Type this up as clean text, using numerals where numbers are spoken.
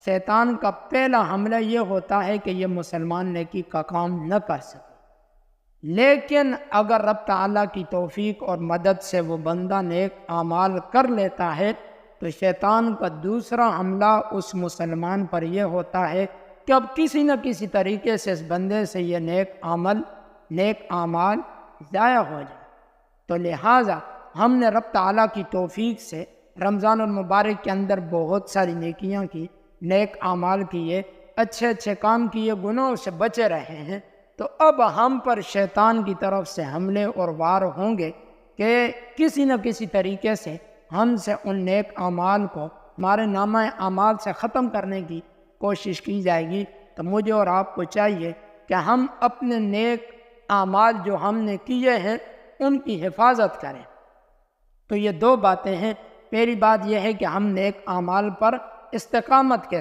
شیطان کا پہلا حملہ یہ ہوتا ہے کہ یہ مسلمان نیکی کا کام نہ کر سکے، لیکن اگر رب تعالیٰ کی توفیق اور مدد سے وہ بندہ نیک اعمال کر لیتا ہے تو شیطان کا دوسرا حملہ اس مسلمان پر یہ ہوتا ہے کہ اب کسی نہ کسی طریقے سے اس بندے سے یہ نیک اعمال ضائع ہو جائے۔ تو لہٰذا ہم نے رب تعالیٰ کی توفیق سے رمضان المبارک کے اندر بہت ساری نیکیاں کی، نیک اعمال کیے، اچھے کام کیے، گناہوں سے بچے رہے ہیں۔ تو اب ہم پر شیطان کی طرف سے حملے اور وار ہوں گے کہ کسی نہ کسی طریقے سے ہم سے ان نیک اعمال کو ہمارے نامہ اعمال سے ختم کرنے کی کوشش کی جائے گی۔ تو مجھے اور آپ کو چاہیے کہ ہم اپنے نیک اعمال جو ہم نے کیے ہیں ان کی حفاظت کریں۔ تو یہ دو باتیں ہیں۔ پہلی بات یہ ہے کہ ہم نیک اعمال پر استقامت کے